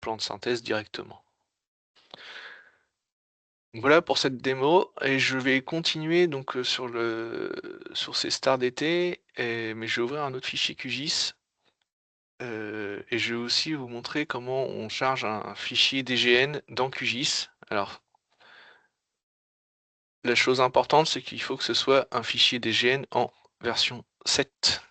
plan de synthèse directement. Donc voilà pour cette démo et je vais continuer donc, sur ces stars d'été mais je vais ouvrir un autre fichier QGIS, et je vais aussi vous montrer comment on charge un fichier DGN dans QGIS. Alors, la chose importante, c'est qu'il faut que ce soit un fichier DGN en version 7.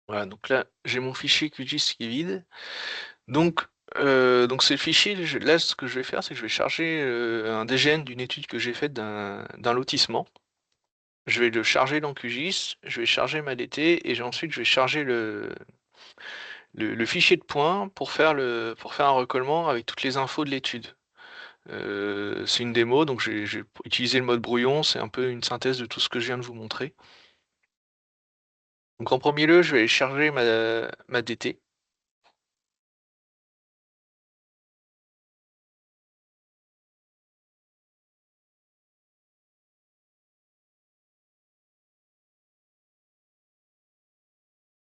Voilà, donc là, j'ai mon fichier QGIS qui est vide. Donc c'est le fichier, là, ce que je vais faire, c'est que je vais charger un DGN d'une étude que j'ai faite d'un lotissement. Je vais le charger dans QGIS, je vais charger ma DT et ensuite je vais charger le fichier de points pour faire un recollement avec toutes les infos de l'étude. C'est une démo, donc j'ai utilisé le mode brouillon, c'est un peu une synthèse de tout ce que je viens de vous montrer. Donc en premier lieu, je vais aller charger ma DT.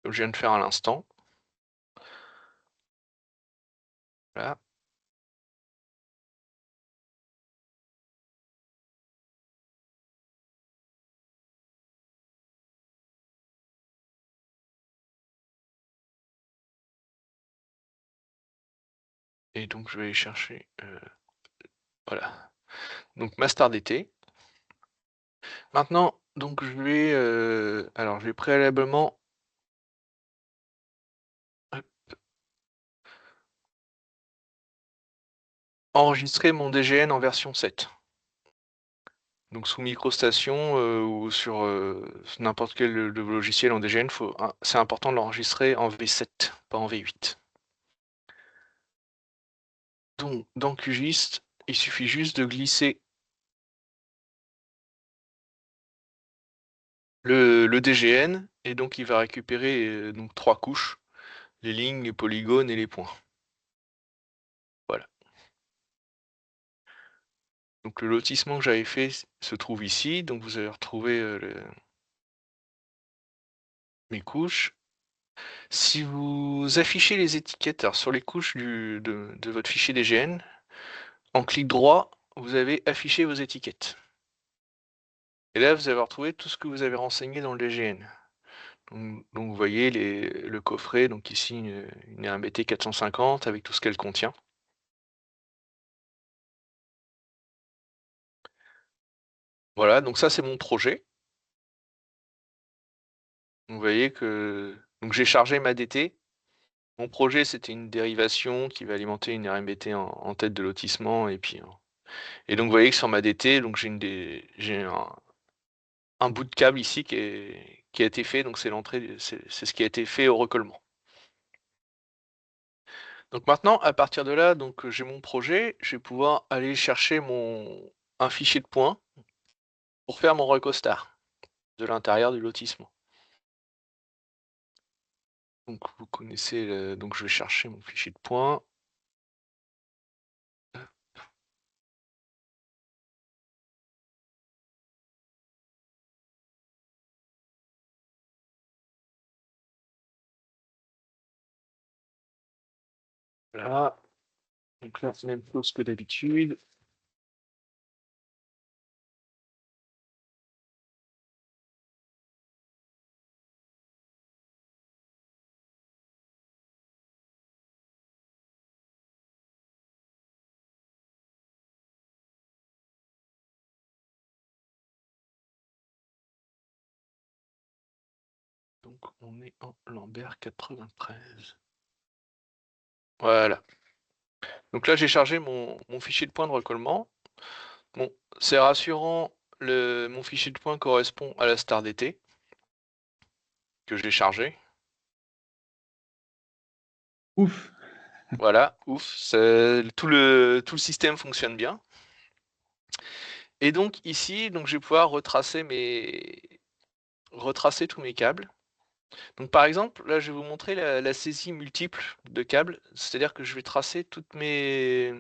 Comme je viens de faire à l'instant. Voilà. Et donc je vais aller chercher, voilà, donc ma star d'été. Maintenant, donc je vais préalablement hop, enregistrer mon DGN en version 7. Donc sous MicroStation, ou sur, n'importe quel, logiciel en DGN, c'est important de l'enregistrer en V7, pas en V8. Donc dans QGIS, il suffit juste de glisser le DGN et donc il va récupérer, donc 3 couches, les lignes, les polygones et les points. Voilà. Donc le lotissement que j'avais fait se trouve ici, donc vous allez retrouver, mes couches. Si vous affichez les étiquettes, alors sur les couches de votre fichier DGN, en clic droit, vous avez affiché vos étiquettes. Et là, vous allez retrouver tout ce que vous avez renseigné dans le DGN. Donc vous voyez le coffret, donc ici une RMBT 450 avec tout ce qu'elle contient. Voilà, donc ça c'est mon projet. Vous voyez que donc j'ai chargé ma DT. Mon projet, c'était une dérivation qui va alimenter une RMBT en tête de lotissement et donc vous voyez que sur ma DT, donc j'ai un bout de câble ici qui a été fait, donc c'est l'entrée, c'est ce qui a été fait au recollement. Donc maintenant, à partir de là, donc j'ai mon projet, je vais pouvoir aller chercher un fichier de points pour faire mon recostar de l'intérieur du lotissement. Donc vous connaissez, donc je vais chercher mon fichier de points. Voilà. Donc là, c'est la même chose que d'habitude. Donc on est en Lambert 93. Voilà. Donc là, j'ai chargé mon fichier de points de recollement. Bon, c'est rassurant, mon fichier de points correspond à la star d'été que j'ai chargé. Ouf. Voilà, ouf, tout le système fonctionne bien. Et donc ici, donc je vais pouvoir retracer tous mes câbles. Donc par exemple, là, je vais vous montrer la saisie multiple de câbles. C'est-à-dire que je vais tracer toutes mes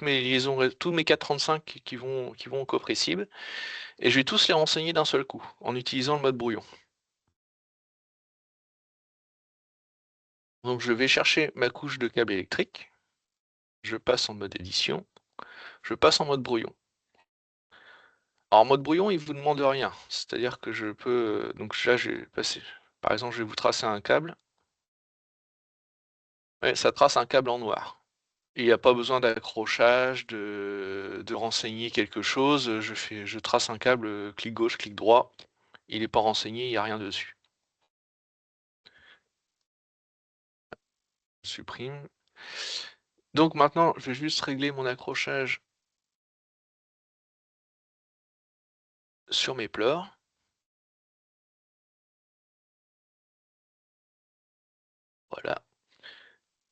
liaisons, tous mes 435 qui vont au copressible, et je vais tous les renseigner d'un seul coup, en utilisant le mode brouillon. Donc je vais chercher ma couche de câble électrique, je passe en mode édition, je passe en mode brouillon. Alors en mode brouillon, il vous demande rien. C'est-à-dire que je peux. Donc là, je vais passer. Par exemple, je vais vous tracer un câble. Ouais, ça trace un câble en noir. Il n'y a pas besoin d'accrochage, de renseigner quelque chose. Je trace un câble, clic gauche, clic droit. Il n'est pas renseigné, il n'y a rien dessus. Je supprime. Donc maintenant, je vais juste régler mon accrochage sur mes pleurs. Voilà.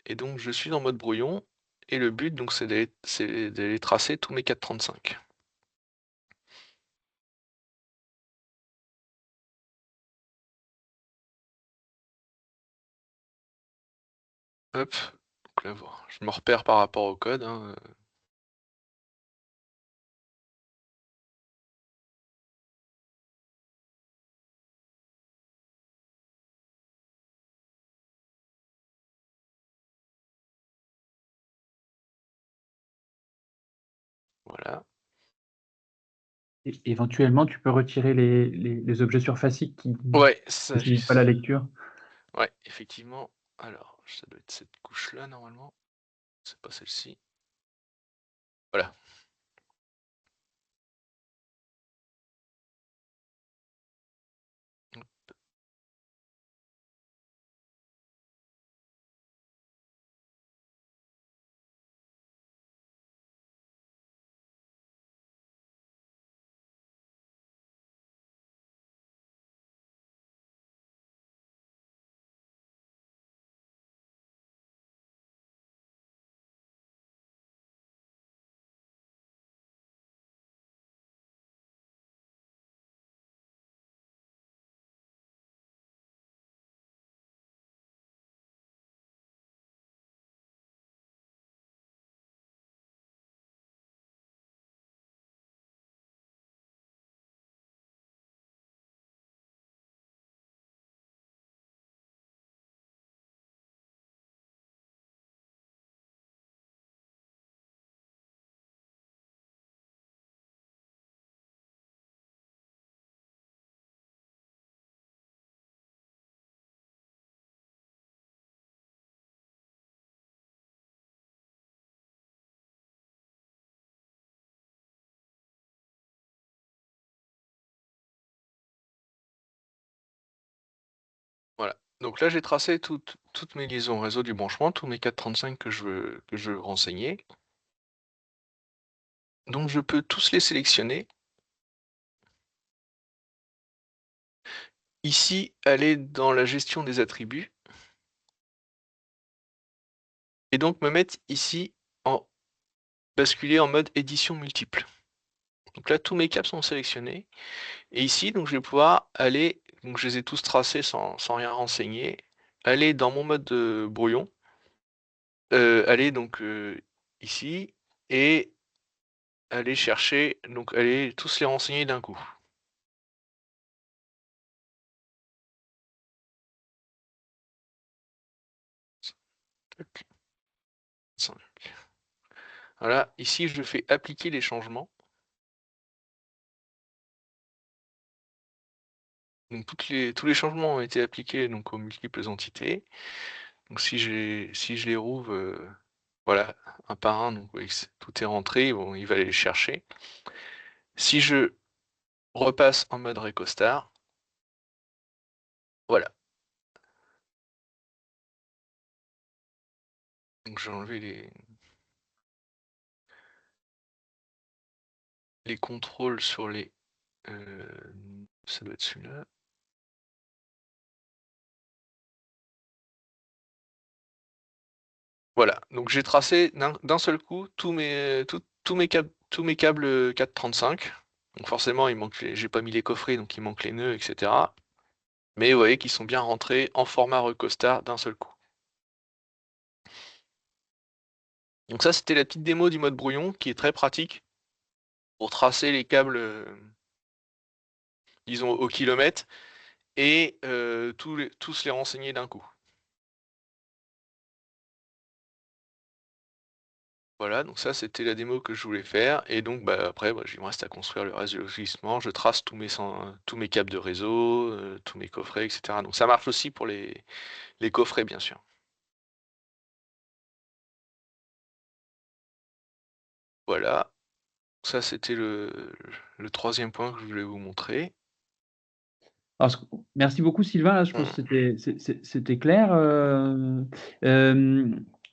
Et donc je suis en mode brouillon. Et le but, donc, c'est d'aller tracer tous mes 435. Hop. Donc là, je me repère par rapport au code, hein. Voilà. Et éventuellement, tu peux retirer les objets surfaciques qui ne Ouais, ça, facilitent pas la lecture. ouais, effectivement. Alors, ça doit être cette couche-là, normalement. C'est pas celle-ci. Voilà. Voilà. Donc là, j'ai tracé toutes mes liaisons réseau du branchement, tous mes 435 que je veux renseigner. Donc je peux tous les sélectionner. Ici, aller dans la gestion des attributs. Et donc me mettre ici en basculer en mode édition multiple. Donc là, tous mes câbles sont sélectionnés. Et ici, donc je vais pouvoir aller, donc je les ai tous tracés sans rien renseigner, aller dans mon mode de brouillon, aller donc ici, et aller chercher, donc aller tous les renseigner d'un coup. Tac, 5. Voilà, ici je fais appliquer les changements. Donc tous les changements ont été appliqués donc aux multiples entités. Donc si je les rouvre, voilà, un par un, donc vous voyez que tout est rentré, bon, il va aller les chercher. Si je repasse en mode Recostar, voilà. Donc j'ai enlevé les contrôles sur les. Ça doit être celui-là. Voilà. Donc j'ai tracé d'un seul coup tous mes câbles 435. Donc forcément, j'ai pas mis les coffrets, donc il manque les nœuds, etc. Mais vous voyez qu'ils sont bien rentrés en format recostard d'un seul coup. Donc ça, c'était la petite démo du mode brouillon qui est très pratique pour tracer les câbles, disons au kilomètre et tous les renseigner d'un coup. Voilà, donc ça c'était la démo que je voulais faire et donc bah, après bah, il me reste à construire le reste du lotissement. Je trace tous mes câbles de réseau, tous mes coffrets, etc. Donc ça marche aussi pour les coffrets bien sûr. Voilà, ça c'était le troisième point que je voulais vous montrer. Alors, merci beaucoup Sylvain, là, je pense Mmh. que c'était clair.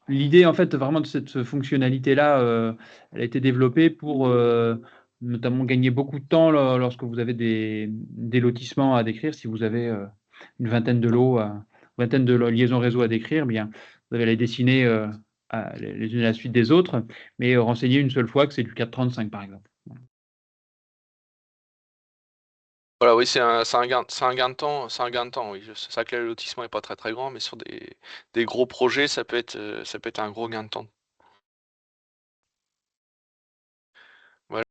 L'idée en fait vraiment de cette fonctionnalité-là, elle a été développée pour, notamment gagner beaucoup de temps lorsque vous avez des lotissements à décrire. Si vous avez, une vingtaine de lots, vingtaine de liaisons réseau à décrire, eh bien, vous allez les dessiner, les unes à la suite des autres, mais renseigner une seule fois que c'est du 435 par exemple. Voilà, oui, c'est un gain de temps, c'est un gain de temps, oui. C'est vrai que le lotissement est pas très très grand, mais sur des gros projets, ça peut être un gros gain de temps. Voilà.